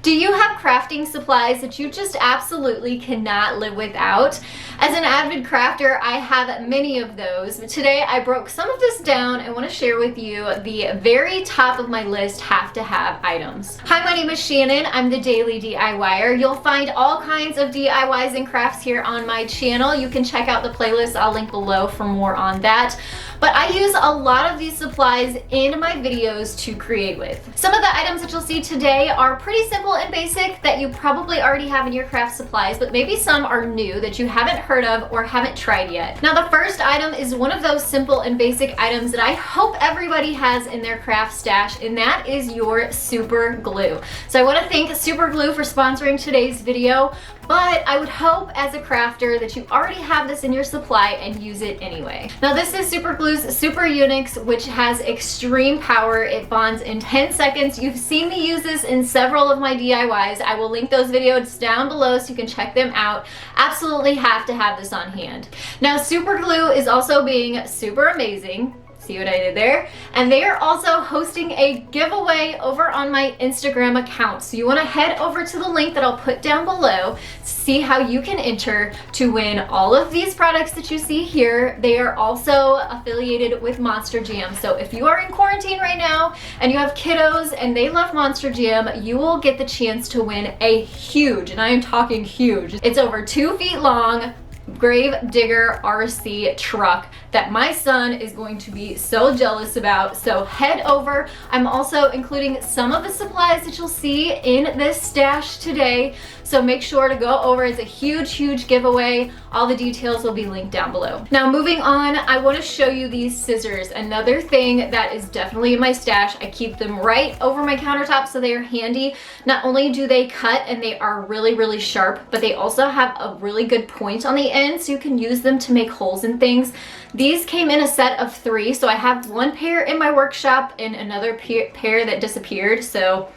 Do you have crafting supplies that you just absolutely cannot live without? As an avid crafter, I have many of those, but today I broke some of this down and want to share with you the very top of my list have to have items. Hi, my name is Shannon. I'm the Daily DIYer. You'll find all kinds of DIYs and crafts here on my channel. You can check out the playlist. I'll link below for more on that. But I use a lot of these supplies in my videos to create with. Some of the items that you'll see today are pretty simple and basic that you probably already have in your craft supplies, but maybe some are new that you haven't heard of or haven't tried yet. Now, the first item is one of those simple and basic items that I hope everybody has in their craft stash, and that is your super glue. So I want to thank Super Glue for sponsoring today's video, but I would hope as a crafter that you already have this in your supply and use it anyway. Now, this is Super Glue's Super Unix, which has extreme power. It bonds in 10 seconds. You've seen me use this in several of my DIYs. I will link those videos down below so you can check them out. Absolutely have to have this on hand. Now, Super Glue is also being super amazing. See what I did there? And they are also hosting a giveaway over on my Instagram account. So you want to head over to the link that I'll put down below to see how you can enter to win all of these products that you see here. They are also affiliated with Monster Jam. So if you are in quarantine right now and you have kiddos and they love Monster Jam, you will get the chance to win a huge, and I am talking huge, it's over 2 feet long, Grave Digger RC truck that my son is going to be so jealous about. So head over. I'm also including some of the supplies that you'll see in this stash today. So make sure to go over. It's a huge giveaway. All the details will be linked down below. Now, moving on, I want to show you these scissors. Another thing that is definitely in my stash. I keep them right over my countertop so they are handy. Not only do they cut and they are really sharp, but they also have a really good point on the end so you can use them to make holes in things. These came in a set of 3, so I have one pair in my workshop and another pair that disappeared. So,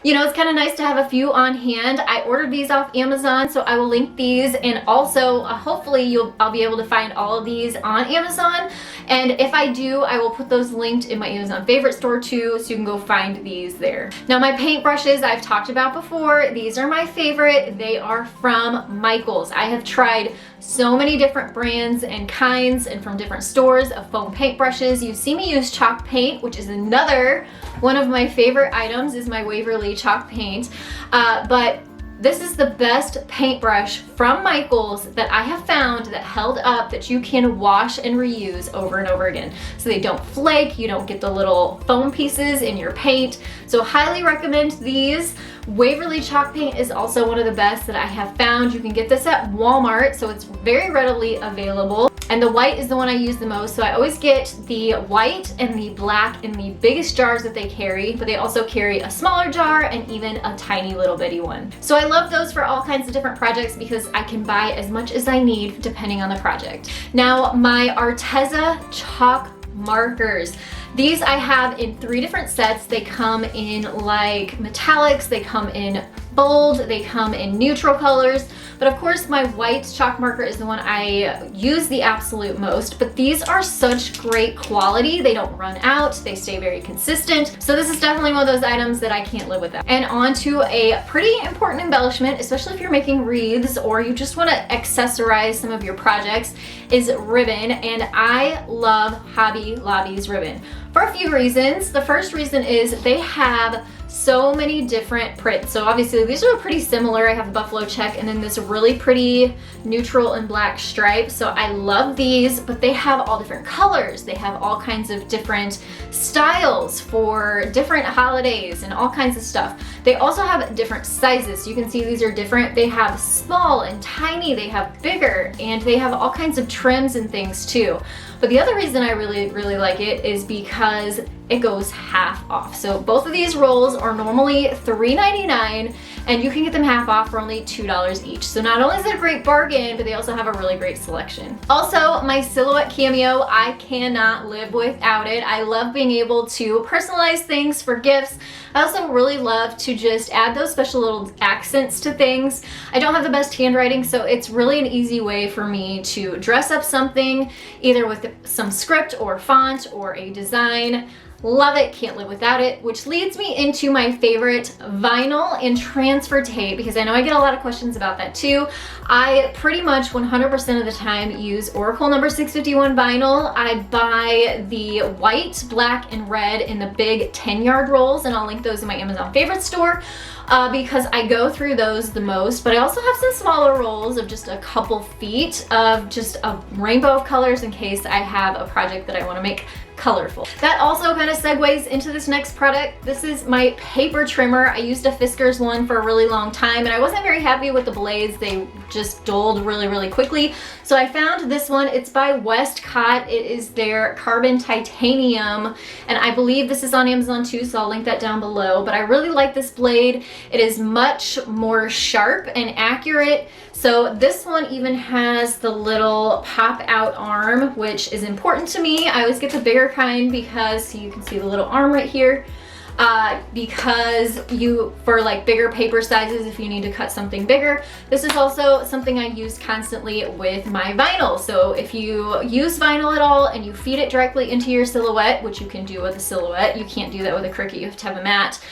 you know, it's kind of nice to have a few on hand. I ordered these off Amazon, so I will link these, and also hopefully I'll be able to find all of these on Amazon. And if I do, I will put those linked in my Amazon favorite store too, so you can go find these there. Now, my paint brushes I've talked about before. These are my favorite. They are from Michaels. I have tried so many different brands and kinds and from different stores of foam paint brushes. You've seen me use chalk paint, which is another one of my favorite items, is my Waverly chalk paint. But this is the best paintbrush from Michaels that I have found that held up, that you can wash and reuse over and over again. So they don't flake, you don't get the little foam pieces in your paint. So highly recommend these. Waverly chalk paint is also one of the best that I have found. You can get this at Walmart, so it's very readily available. And the white is the one I use the most, so I always get the white and the black in the biggest jars that they carry, but they also carry a smaller jar and even a tiny little bitty one. So I love those for all kinds of different projects because I can buy as much as I need depending on the project. Now, my Arteza chalk markers. These I have in 3 different sets. They come in like metallics, they come in bold, they come in neutral colors, but of course my white chalk marker is the one I use the absolute most. But these are such great quality. They don't run out, they stay very consistent. So this is definitely one of those items that I can't live without. And on to a pretty important embellishment, especially if you're making wreaths or you just want to accessorize some of your projects, is ribbon. And I love Hobby Lobby's ribbon for a few reasons. The first reason is they have so many different prints. So obviously these are pretty similar. I have a buffalo check and then this really pretty neutral and black stripe. So I love these, but they have all different colors. They have all kinds of different styles for different holidays and all kinds of stuff. They also have different sizes. So you can see these are different. They have small and tiny, they have bigger, and they have all kinds of trims and things too. But the other reason I really like it is because it goes half off. So both of these rolls are normally $3.99 and you can get them half off for only $2 each. So not only is it a great bargain, but they also have a really great selection. Also, my silhouette Cameo, I cannot live without it. I love being able to personalize things for gifts. I also really love to just add those special little accents to things. I don't have the best handwriting, so it's really an easy way for me to dress up something, either with some script or font or a design. Love it, can't live without it, which leads me into my favorite vinyl and transfer tape, because I know I get a lot of questions about that too. I pretty much 100% of the time use Oracle number 651 vinyl. I buy the white, black, and red in the big 10-yard rolls, and I'll link those in my Amazon favorite store. Because I go through those the most, but I also have some smaller rolls of just a couple feet of just a rainbow of colors in case I have a project that I want to make colorful. That also kind of segues into this next product. This is my paper trimmer. I used a Fiskars one for a really long time and I wasn't very happy with the blades. They just dulled really quickly. So I found this one. It's by Westcott. It is their carbon titanium, and I believe this is on Amazon too, so I'll link that down below. But I really like this blade. It is much more sharp and accurate. So this one even has the little pop out arm, which is important to me. I always get the bigger kind because you can see the little arm right here. Because for like bigger paper sizes, if you need to cut something bigger. This is also something I use constantly with my vinyl. So if you use vinyl at all and you feed it directly into your silhouette, which you can do with a silhouette, you can't do that with a Cricut, you have to have a mat.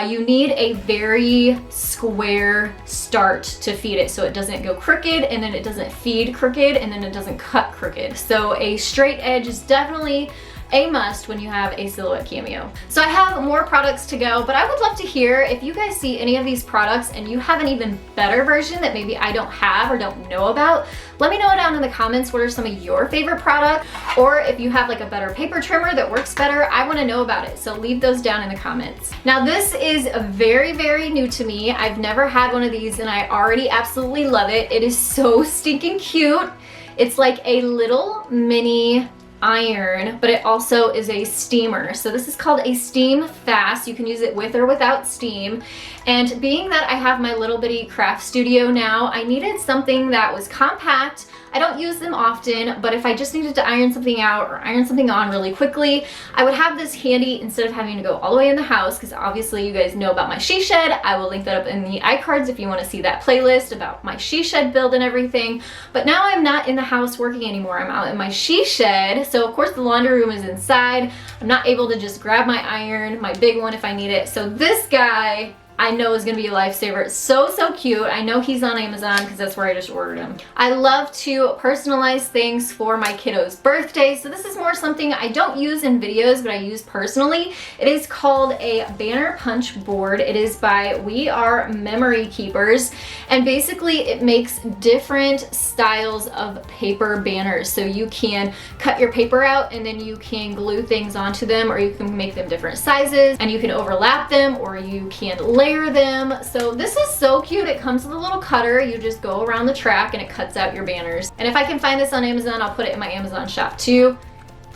You need a very square start to feed it so it doesn't go crooked, and then it doesn't feed crooked, and then it doesn't cut crooked. So a straight edge is definitely a must when you have a silhouette Cameo. So I have more products to go, but I would love to hear if you guys see any of these products and you have an even better version that maybe I don't have or don't know about. Let me know down in the comments what are some of your favorite products, or if you have like a better paper trimmer that works better, I want to know about it. So leave those down in the comments. Now this is very new to me. I've never had one of these and I already absolutely love it. It is so stinking cute. It's like a little mini iron, but it also is a steamer. So this is called a Steam Fast. You can use it with or without steam. And being that I have my little bitty craft studio now, I needed something that was compact. I don't use them often, but if I just needed to iron something out or iron something on really quickly, I would have this handy instead of having to go all the way in the house, because obviously you guys know about my she shed. I will link that up in the iCards if you want to see that playlist about my she shed build and everything. But now I'm not in the house working anymore. I'm out in my she shed. So of course the laundry room is inside. I'm not able to just grab my iron, my big one if I need it. So this guy I know is gonna be a lifesaver. It's so cute. I know he's on Amazon because that's where I just ordered him. I love to personalize things for my kiddo's birthday. So this is more something I don't use in videos, but I use personally. It is called a banner punch board. It is by We Are Memory Keepers. And basically it makes different styles of paper banners. So you can cut your paper out and then you can glue things onto them, or you can make them different sizes and you can overlap them, or you can layer them. So this is so cute. It comes with a little cutter. You just go around the track and it cuts out your banners. And if I can find this on Amazon, I'll put it in my Amazon shop too.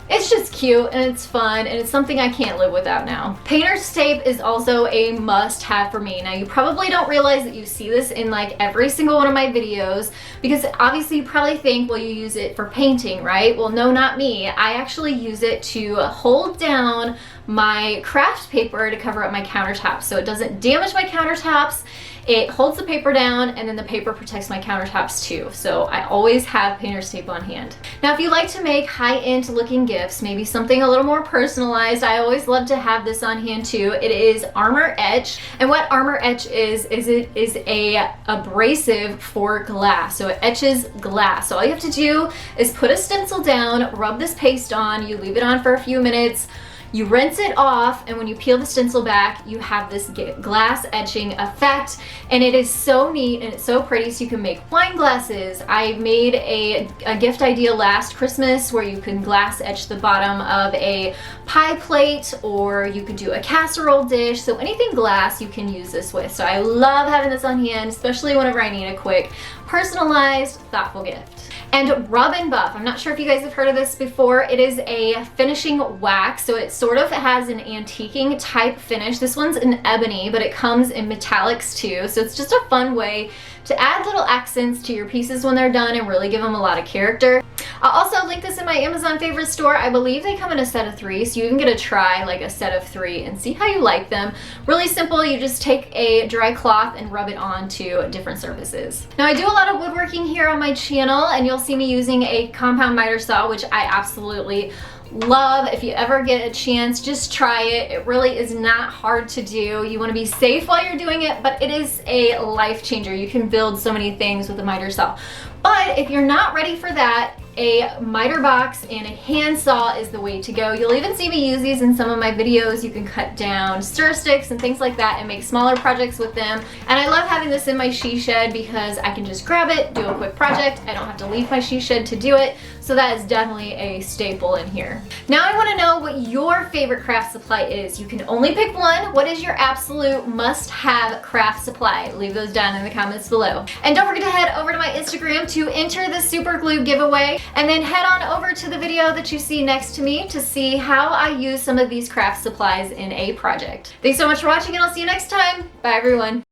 It's just cute and it's fun and it's something I can't live without now. Painter's tape is also a must-have for me. Now you probably don't realize that you see this in like every single one of my videos, because obviously you probably think, well, you use it for painting, right? Well, no, not me. I actually use it to hold down my craft paper to cover up my countertops so it doesn't damage my countertops. It holds the paper down and then the paper protects my countertops too. So I always have painter's tape on hand. Now if you like to make high-end looking gifts, maybe something a little more personalized, I always love to have this on hand too. It is Armor Etch. And what Armor Etch is it is a abrasive for glass. So it etches glass. So all you have to do is put a stencil down, rub this paste on, you leave it on for a few minutes, you rinse it off, and when you peel the stencil back, you have this glass etching effect, and it is so neat and it's so pretty. So you can make wine glasses. I made a gift idea last Christmas where you can glass etch the bottom of a pie plate, or you could do a casserole dish. So anything glass you can use this with. So I love having this on hand, especially whenever I need a quick, personalized, thoughtful gift. And Rub and Buff. I'm not sure if you guys have heard of this before. It is a finishing wax, so it sort of has an antiquing type finish. This one's in ebony, but it comes in metallics too. So it's just a fun way to add little accents to your pieces when they're done and really give them a lot of character. I'll also link this in my Amazon favorite store. I believe they come in a set of 3, so you can get to try like a set of 3 and see how you like them. Really simple. You just take a dry cloth and rub it onto different surfaces. Now I do a lot of woodworking here on my channel, and you'll see me using a compound miter saw, which I absolutely love. If you ever get a chance, just try it. It really is not hard to do. You want to be safe while you're doing it, but it is a life changer. You can build so many things with a miter saw. But if you're not ready for that, a miter box and a handsaw is the way to go. You'll even see me use these in some of my videos. You can cut down stir sticks and things like that and make smaller projects with them. And I love having this in my she shed because I can just grab it, do a quick project. I don't have to leave my she shed to do it. So that is definitely a staple in here. Now I want to know what your favorite craft supply is. You can only pick one. What is your absolute must-have craft supply? Leave those down in the comments below. And don't forget to head over to my Instagram to enter the super glue giveaway. And then head on over to the video that you see next to me to see how I use some of these craft supplies in a project. Thanks so much for watching, and I'll see you next time. Bye everyone.